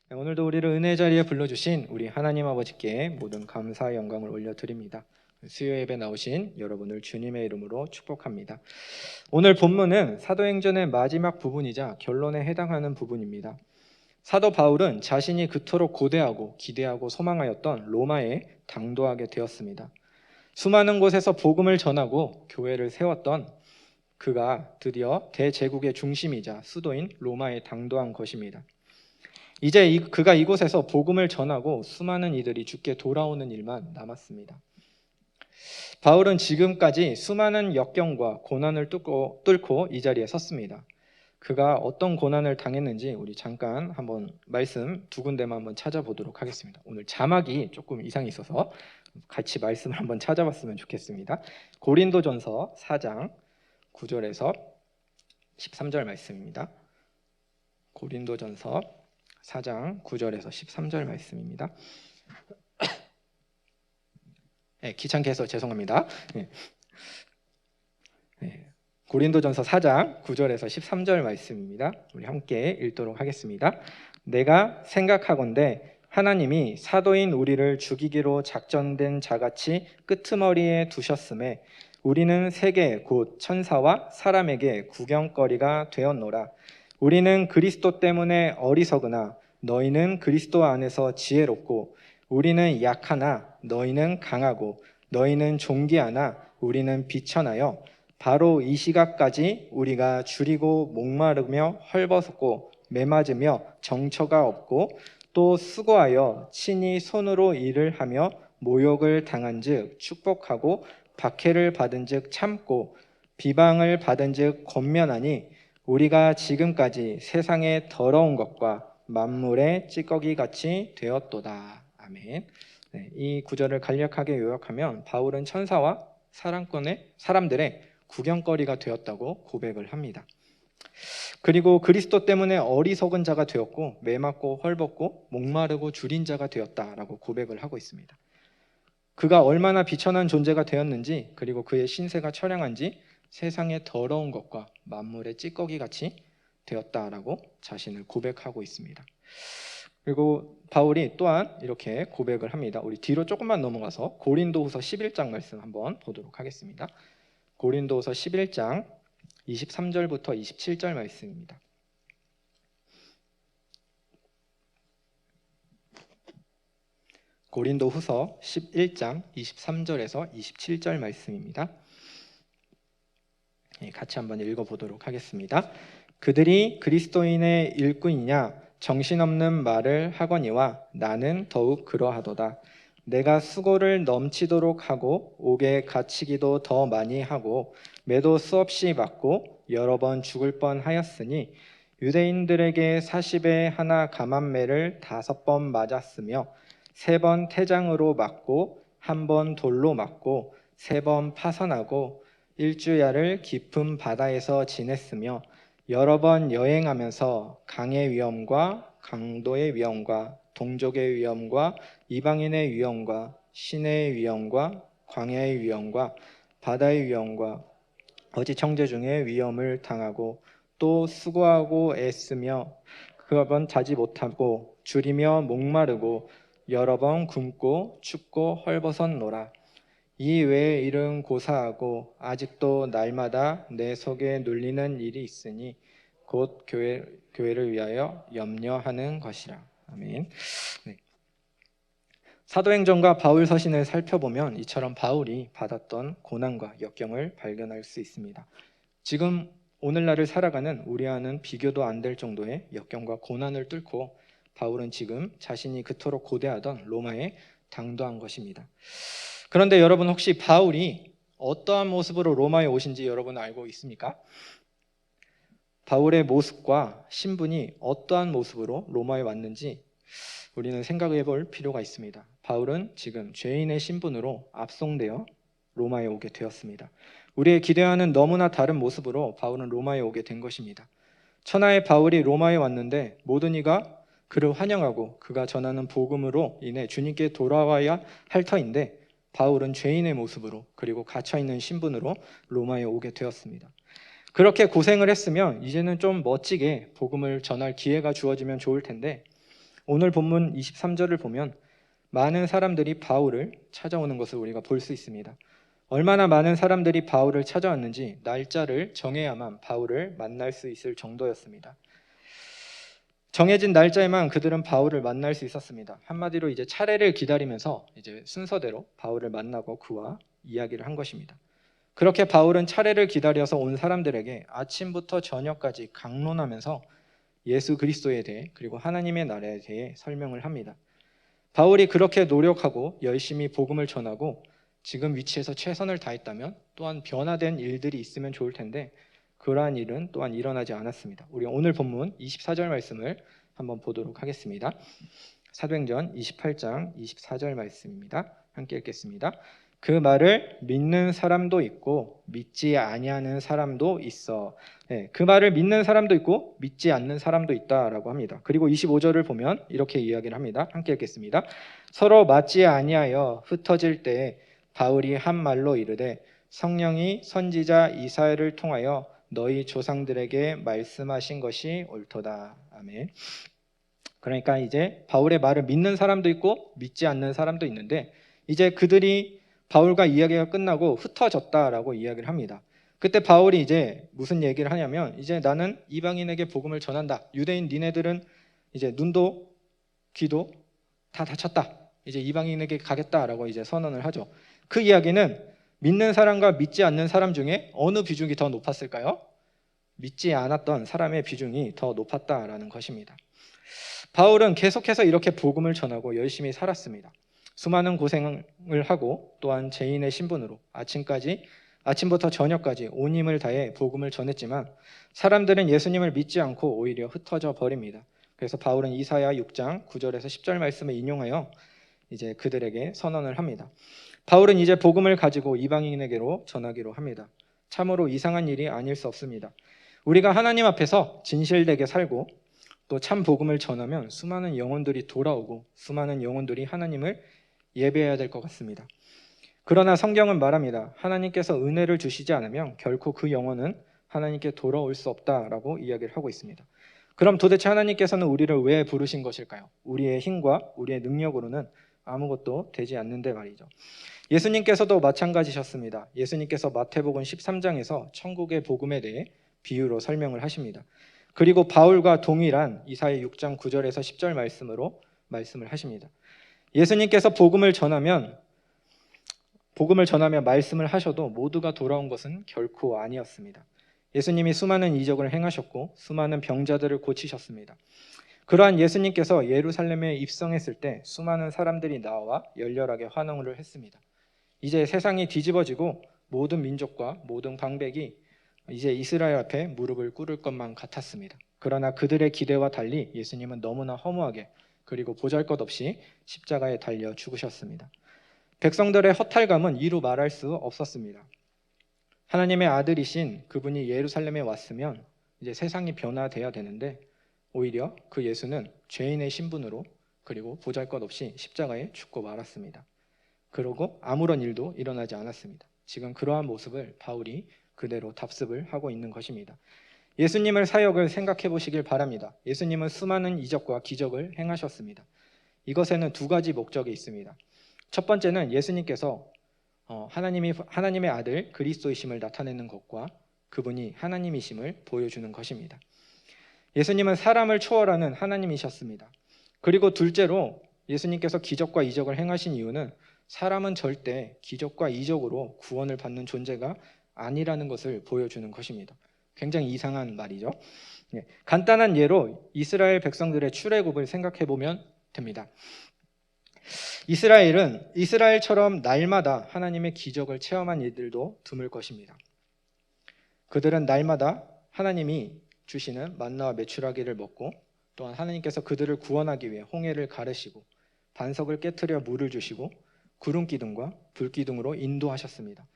오늘도 우리를 은혜 자리에 불러주신 우리 하나님 아버지께 모든 감사와 영광을 올려드립니다. 수요 예배 나오신 여러분을 주님의 이름으로 축복합니다. 오늘 본문은 사도행전의 마지막 부분이자 결론에 해당하는 부분입니다. 사도 바울은 자신이 그토록 고대하고 기대하고 소망하였던 로마에 당도하게 되었습니다. 수많은 곳에서 복음을 전하고 교회를 세웠던 그가 드디어 대제국의 중심이자 수도인 로마에 당도한 것입니다. 이제 그가 이곳에서 복음을 전하고 수많은 이들이 주께 돌아오는 일만 남았습니다. 바울은 지금까지 수많은 역경과 고난을 뚫고 이 자리에 섰습니다. 그가 어떤 고난을 당했는지 우리 잠깐 한번 말씀 두 군데만 한번 찾아보도록 하겠습니다. 오늘 자막이 조금 이상이 있어서 같이 말씀을 한번 찾아봤으면 좋겠습니다. 고린도전서 4장 9절에서 13절 말씀입니다. 고린도전서 4장 9절에서 13절 말씀입니다. 네, 귀찮게 해서 죄송합니다. 고린도전서 4장 9절에서 13절 말씀입니다. 우리 함께 읽도록 하겠습니다. 내가 생각하건대 하나님이 사도인 우리를 죽이기로 작정된 자같이 끄트머리에 두셨음에 우리는 세계 곧 천사와 사람에게 구경거리가 되었노라. 우리는 그리스도 때문에 어리석으나 너희는 그리스도 안에서 지혜롭고 우리는 약하나 너희는 강하고 너희는 존귀하나 우리는 비천하여 바로 이 시각까지 우리가 줄이고 목마르며 헐벗었고 매맞으며 정처가 없고 또 수고하여 친히 손으로 일을 하며 모욕을 당한즉 축복하고 박해를 받은즉 참고 비방을 받은즉 권면하니 우리가 지금까지 세상의 더러운 것과 만물의 찌꺼기 같이 되었도다. 아멘. 이 구절을 간략하게 요약하면 바울은 천사와 사람들의 구경거리가 되었다고 고백을 합니다. 그리고 그리스도 때문에 어리석은 자가 되었고 매맞고 헐벗고 목마르고 줄인 자가 되었다라고 고백을 하고 있습니다. 그가 얼마나 비천한 존재가 되었는지 그리고 그의 신세가 처량한지 세상의 더러운 것과 만물의 찌꺼기 같이 되었다라고 자신을 고백하고 있습니다. 그리고 바울이 또한 이렇게 고백을 합니다. 우리 뒤로 조금만 넘어가서 고린도후서 11장 말씀 한번 보도록 하겠습니다. 고린도후서 11장 23절부터 27절 말씀입니다. 고린도후서 11장 23절에서 27절 말씀입니다. 같이 한번 읽어보도록 하겠습니다. 그들이 그리스도인의 일꾼이냐 정신없는 말을 하거니와 나는 더욱 그러하도다. 내가 수고를 넘치도록 하고 옥에 갇히기도 더 많이 하고 매도 수없이 맞고 여러 번 죽을 뻔하였으니 유대인들에게 40에 하나 감한매를 5번 맞았으며 3번 태장으로 맞고 1번 돌로 맞고 3번 파선하고 일주야를 깊은 바다에서 지냈으며 여러 번 여행하면서 강의 위험과 강도의 위험과 동족의 위험과 이방인의 위험과 신의 위험과 광야의 위험과 바다의 위험과 어지 청제 중의 위험을 당하고 또 수고하고 애쓰며 그 번 자지 못하고 줄이며 목마르고 여러 번 굶고 춥고 헐벗었노라. 이 외의 일은 고사하고 아직도 날마다 내 속에 눌리는 일이 있으니 곧 교회를 위하여 염려하는 것이라. 아멘. 네. 사도행전과 바울 서신을 살펴보면 이처럼 바울이 받았던 고난과 역경을 발견할 수 있습니다. 지금 오늘날을 살아가는 우리와는 비교도 안 될 정도의 역경과 고난을 뚫고 바울은 지금 자신이 그토록 고대하던 로마에 당도한 것입니다. 그런데 여러분 혹시 바울이 어떠한 모습으로 로마에 오신지 여러분 알고 있습니까? 바울의 모습과 신분이 어떠한 모습으로 로마에 왔는지 우리는 생각해 볼 필요가 있습니다. 바울은 지금 죄인의 신분으로 압송되어 로마에 오게 되었습니다. 우리의 기대와는 너무나 다른 모습으로 바울은 로마에 오게 된 것입니다. 천하의 바울이 로마에 왔는데 모든 이가 그를 환영하고 그가 전하는 복음으로 인해 주님께 돌아와야 할 터인데 바울은 죄인의 모습으로 그리고 갇혀있는 신분으로 로마에 오게 되었습니다. 그렇게 고생을 했으면 이제는 좀 멋지게 복음을 전할 기회가 주어지면 좋을 텐데 오늘 본문 23절을 보면 많은 사람들이 바울을 찾아오는 것을 우리가 볼 수 있습니다. 얼마나 많은 사람들이 바울을 찾아왔는지 날짜를 정해야만 바울을 만날 수 있을 정도였습니다. 정해진 날짜에만 그들은 바울을 만날 수 있었습니다. 한마디로 이제 차례를 기다리면서 이제 순서대로 바울을 만나고 그와 이야기를 한 것입니다. 그렇게 바울은 차례를 기다려서 온 사람들에게 아침부터 저녁까지 강론하면서 예수 그리스도에 대해 그리고 하나님의 나라에 대해 설명을 합니다. 바울이 그렇게 노력하고 열심히 복음을 전하고 지금 위치에서 최선을 다했다면 또한 변화된 일들이 있으면 좋을 텐데 그러한 일은 또한 일어나지 않았습니다. 우리 오늘 본문 24절 말씀을 한번 보도록 하겠습니다. 사도행전 28장 24절 말씀입니다. 함께 읽겠습니다. 그 말을 믿는 사람도 있고 믿지 아니하는 사람도 있어. 그 말을 믿는 사람도 있고 믿지 않는 사람도 있다라고 합니다. 그리고 25절을 보면 이렇게 이야기를 합니다. 함께 읽겠습니다. 서로 맞지 아니하여 흩어질 때에 바울이 한 말로 이르되 성령이 선지자 이사야를 통하여 너희 조상들에게 말씀하신 것이 옳도다. 아멘. 그러니까 이제 바울의 말을 믿는 사람도 있고 믿지 않는 사람도 있는데 이제 그들이 바울과 이야기가 끝나고 흩어졌다라고 이야기를 합니다. 그때 바울이 이제 무슨 얘기를 하냐면 이제 나는 이방인에게 복음을 전한다. 유대인 니네들은 이제 눈도 귀도 다 닫혔다. 이제 이방인에게 가겠다라고 이제 선언을 하죠. 그 이야기는 믿는 사람과 믿지 않는 사람 중에 어느 비중이 더 높았을까요? 믿지 않았던 사람의 비중이 더 높았다라는 것입니다. 바울은 계속해서 이렇게 복음을 전하고 열심히 살았습니다. 수많은 고생을 하고 또한 죄인의 신분으로 아침부터 저녁까지 온 힘을 다해 복음을 전했지만 사람들은 예수님을 믿지 않고 오히려 흩어져 버립니다. 그래서 바울은 이사야 6장 9절에서 10절 말씀을 인용하여 이제 그들에게 선언을 합니다. 바울은 이제 복음을 가지고 이방인에게로 전하기로 합니다. 참으로 이상한 일이 아닐 수 없습니다. 우리가 하나님 앞에서 진실되게 살고 또 참 복음을 전하면 수많은 영혼들이 돌아오고 수많은 영혼들이 하나님을 예배해야 될 것 같습니다. 그러나 성경은 말합니다. 하나님께서 은혜를 주시지 않으면 결코 그 영혼은 하나님께 돌아올 수 없다라고 이야기를 하고 있습니다. 그럼 도대체 하나님께서는 우리를 왜 부르신 것일까요? 우리의 힘과 우리의 능력으로는 아무것도 되지 않는데 말이죠. 예수님께서도 마찬가지셨습니다. 예수님께서 마태복음 13장에서 천국의 복음에 대해 비유로 설명을 하십니다. 그리고 바울과 동일한 이사야 6장 9절에서 10절 말씀으로 말씀을 하십니다. 예수님께서 복음을 전하며 말씀을 하셔도 모두가 돌아온 것은 결코 아니었습니다. 예수님이 수많은 이적을 행하셨고 수많은 병자들을 고치셨습니다. 그러한 예수님께서 예루살렘에 입성했을 때 수많은 사람들이 나와 열렬하게 환호를 했습니다. 이제 세상이 뒤집어지고 모든 민족과 모든 방백이 이제 이스라엘 앞에 무릎을 꿇을 것만 같았습니다. 그러나 그들의 기대와 달리 예수님은 너무나 허무하게 그리고 보잘것없이 십자가에 달려 죽으셨습니다. 백성들의 허탈감은 이루 말할 수 없었습니다. 하나님의 아들이신 그분이 예루살렘에 왔으면 이제 세상이 변화되어야 되는데 오히려 그 예수는 죄인의 신분으로 그리고 보잘것없이 십자가에 죽고 말았습니다. 그러고 아무런 일도 일어나지 않았습니다. 지금 그러한 모습을 바울이 그대로 답습을 하고 있는 것입니다. 예수님의 사역을 생각해 보시길 바랍니다. 예수님은 수많은 이적과 기적을 행하셨습니다. 이것에는 두 가지 목적이 있습니다. 첫 번째는 예수님께서 하나님의 아들 그리스도이심을 나타내는 것과 그분이 하나님이심을 보여주는 것입니다. 예수님은 사람을 초월하는 하나님이셨습니다. 그리고 둘째로 예수님께서 기적과 이적을 행하신 이유는 사람은 절대 기적과 이적으로 구원을 받는 존재가 아니라는 것을 보여주는 것입니다. 굉장히 이상한 말이죠. 간단한 예로 이스라엘 백성들의 출애굽을 생각해 보면 됩니다. 이스라엘처럼 날마다 하나님의 기적을 체험한 이들도 드물 것입니다. 그들은 날마다 하나님이 주시는 만나와 메추라기를 먹고 또한 하나님께서 그들을 구원하기 위해 홍해를 가르시고 반석을 깨트려 물을 주시고 구름 기둥과 불 기둥으로 인도하셨습니다.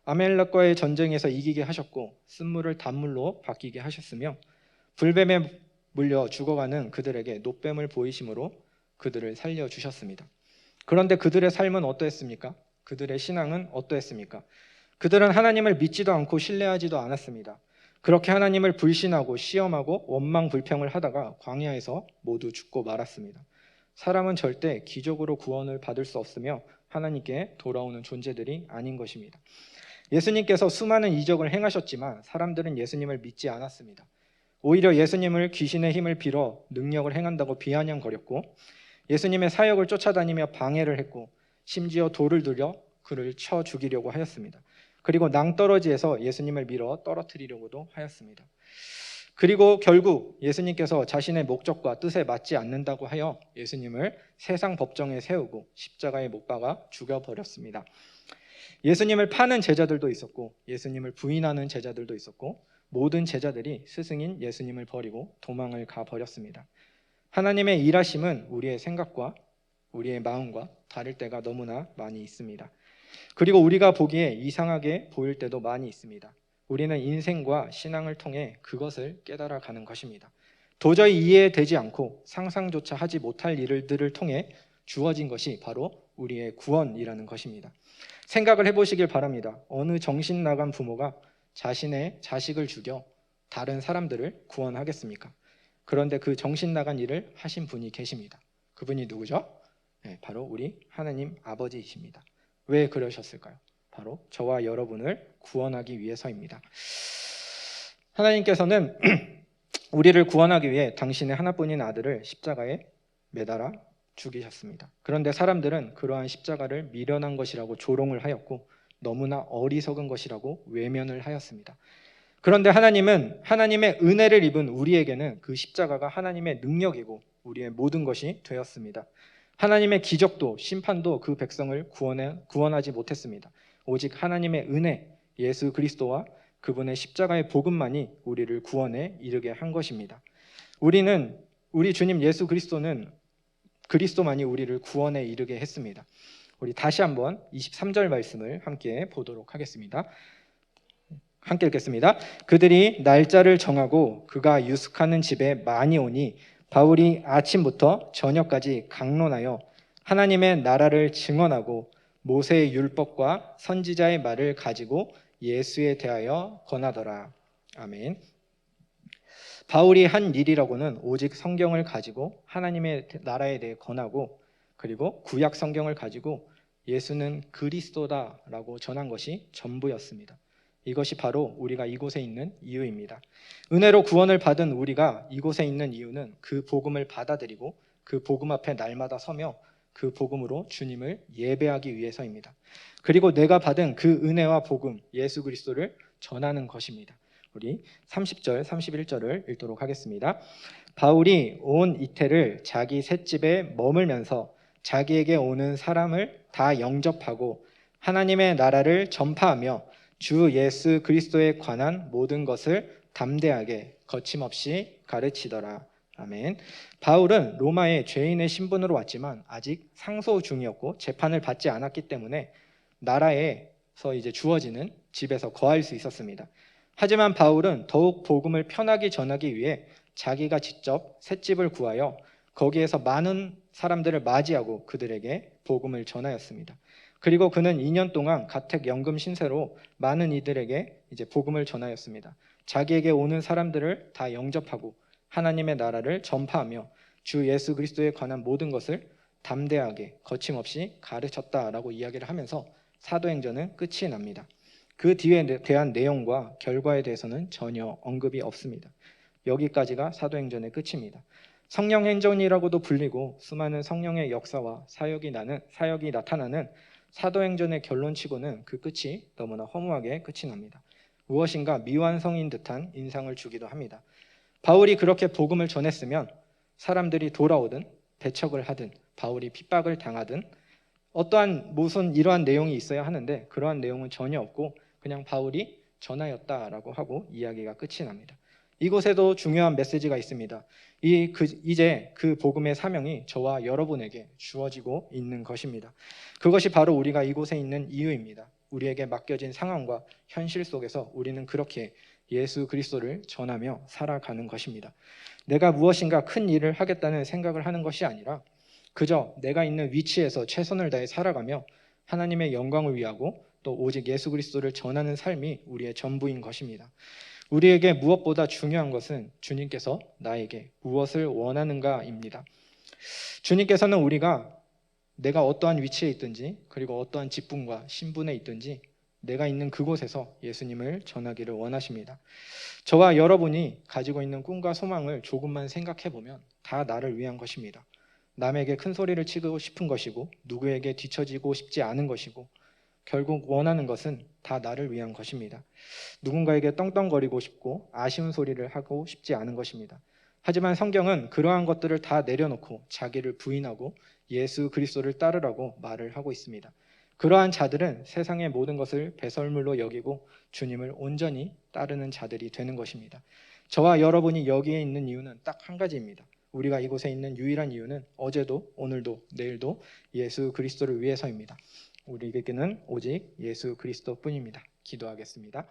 아멜렉과의 전쟁에서 이기게 하셨고 쓴물을 단물로 바뀌게 하셨으며 불뱀에 물려 죽어가는 그들에게 노뱀을 보이심으로 그들을 살려주셨습니다. 그런데 그들의 삶은 어떠했습니까? 그들의 신앙은 어떠했습니까? 그들은 하나님을 믿지도 않고 신뢰하지도 않았습니다. 그렇게 하나님을 불신하고 시험하고 원망 불평을 하다가 광야에서 모두 죽고 말았습니다. 사람은 절대 기적으로 구원을 받을 수 없으며 하나님께 돌아오는 존재들이 아닌 것입니다. 예수님께서 수많은 이적을 행하셨지만 사람들은 예수님을 믿지 않았습니다. 오히려 예수님을 귀신의 힘을 빌어 능력을 행한다고 비아냥거렸고 예수님의 사역을 쫓아다니며 방해를 했고 심지어 돌을 들여 그를 쳐 죽이려고 하였습니다. 그리고 낭떠러지에서 예수님을 밀어 떨어뜨리려고도 하였습니다. 그리고 결국 예수님께서 자신의 목적과 뜻에 맞지 않는다고 하여 예수님을 세상 법정에 세우고 십자가에 못 박아 죽여버렸습니다. 예수님을 파는 제자들도 있었고 예수님을 부인하는 제자들도 있었고 모든 제자들이 스승인 예수님을 버리고 도망을 가버렸습니다. 하나님의 일하심은 우리의 생각과 우리의 마음과 다를 때가 너무나 많이 있습니다. 그리고 우리가 보기에 이상하게 보일 때도 많이 있습니다. 우리는 인생과 신앙을 통해 그것을 깨달아가는 것입니다. 도저히 이해되지 않고 상상조차 하지 못할 일들을 통해 주어진 것이 바로 우리의 구원이라는 것입니다. 생각을 해보시길 바랍니다. 어느 정신 나간 부모가 자신의 자식을 죽여 다른 사람들을 구원하겠습니까? 그런데 그 정신 나간 일을 하신 분이 계십니다. 그분이 누구죠? 네, 바로 우리 하나님 아버지이십니다. 왜 그러셨을까요? 바로 저와 여러분을 구원하기 위해서입니다. 하나님께서는 우리를 구원하기 위해 당신의 하나뿐인 아들을 십자가에 매달아 죽이셨습니다. 그런데 사람들은 그러한 십자가를 미련한 것이라고 조롱을 하였고 너무나 어리석은 것이라고 외면을 하였습니다. 그런데 하나님은 하나님의 은혜를 입은 우리에게는 그 십자가가 하나님의 능력이고 우리의 모든 것이 되었습니다. 하나님의 기적도 심판도 그 백성을 구원하지 못했습니다. 오직 하나님의 은혜, 예수 그리스도와 그분의 십자가의 복음만이 우리를 구원에 이르게 한 것입니다. 우리 주님 예수 그리스도만이 우리를 구원에 이르게 했습니다. 우리 다시 한번 23절 말씀을 함께 보도록 하겠습니다. 함께 읽겠습니다. 그들이 날짜를 정하고 그가 유숙하는 집에 많이 오니 바울이 아침부터 저녁까지 강론하여 하나님의 나라를 증언하고 모세의 율법과 선지자의 말을 가지고 예수에 대하여 권하더라. 아멘. 바울이 한 일이라고는 오직 성경을 가지고 하나님의 나라에 대해 권하고 그리고 구약 성경을 가지고 예수는 그리스도다라고 전한 것이 전부였습니다. 이것이 바로 우리가 이곳에 있는 이유입니다. 은혜로 구원을 받은 우리가 이곳에 있는 이유는 그 복음을 받아들이고 그 복음 앞에 날마다 서며 그 복음으로 주님을 예배하기 위해서입니다. 그리고 내가 받은 그 은혜와 복음 예수 그리스도를 전하는 것입니다. 우리 30절, 31절을 읽도록 하겠습니다. 바울이 온 이태를 자기 셋집에 머물면서 자기에게 오는 사람을 다 영접하고 하나님의 나라를 전파하며 주 예수 그리스도에 관한 모든 것을 담대하게 거침없이 가르치더라. 아멘. 바울은 로마에 죄인의 신분으로 왔지만 아직 상소 중이었고 재판을 받지 않았기 때문에 나라에서 이제 주어지는 집에서 거할 수 있었습니다. 하지만 바울은 더욱 복음을 편하게 전하기 위해 자기가 직접 셋집을 구하여 거기에서 많은 사람들을 맞이하고 그들에게 복음을 전하였습니다. 그리고 그는 2년 동안 가택연금 신세로 많은 이들에게 이제 복음을 전하였습니다. 자기에게 오는 사람들을 다 영접하고 하나님의 나라를 전파하며 주 예수 그리스도에 관한 모든 것을 담대하게 거침없이 가르쳤다라고 이야기를 하면서 사도행전은 끝이 납니다. 그 뒤에 대한 내용과 결과에 대해서는 전혀 언급이 없습니다. 여기까지가 사도행전의 끝입니다. 성령행전이라고도 불리고 수많은 성령의 역사와 사역이 나타나는 사도행전의 결론치고는 그 끝이 너무나 허무하게 끝이 납니다. 무엇인가 미완성인 듯한 인상을 주기도 합니다. 바울이 그렇게 복음을 전했으면 사람들이 돌아오든 배척을 하든 바울이 핍박을 당하든 어떠한 무슨 이러한 내용이 있어야 하는데 그러한 내용은 전혀 없고 그냥 바울이 전하였다라고 하고 이야기가 끝이 납니다. 이곳에도 중요한 메시지가 있습니다. 이제 그 복음의 사명이 저와 여러분에게 주어지고 있는 것입니다. 그것이 바로 우리가 이곳에 있는 이유입니다. 우리에게 맡겨진 상황과 현실 속에서 우리는 그렇게 예수 그리스도를 전하며 살아가는 것입니다. 내가 무엇인가 큰 일을 하겠다는 생각을 하는 것이 아니라 그저 내가 있는 위치에서 최선을 다해 살아가며 하나님의 영광을 위하고 또 오직 예수 그리스도를 전하는 삶이 우리의 전부인 것입니다. 우리에게 무엇보다 중요한 것은 주님께서 나에게 무엇을 원하는가입니다. 주님께서는 우리가 내가 어떠한 위치에 있든지 그리고 어떠한 직분과 신분에 있든지 내가 있는 그곳에서 예수님을 전하기를 원하십니다. 저와 여러분이 가지고 있는 꿈과 소망을 조금만 생각해 보면 다 나를 위한 것입니다. 남에게 큰 소리를 치고 싶은 것이고 누구에게 뒤처지고 싶지 않은 것이고 결국 원하는 것은 다 나를 위한 것입니다. 누군가에게 떵떵거리고 싶고 아쉬운 소리를 하고 싶지 않은 것입니다. 하지만 성경은 그러한 것들을 다 내려놓고 자기를 부인하고 예수 그리스도를 따르라고 말을 하고 있습니다. 그러한 자들은 세상의 모든 것을 배설물로 여기고 주님을 온전히 따르는 자들이 되는 것입니다. 저와 여러분이 여기에 있는 이유는 딱 한 가지입니다. 우리가 이곳에 있는 유일한 이유는 어제도 오늘도 내일도 예수 그리스도를 위해서입니다. 우리에게는 오직 예수 그리스도뿐입니다. 기도하겠습니다.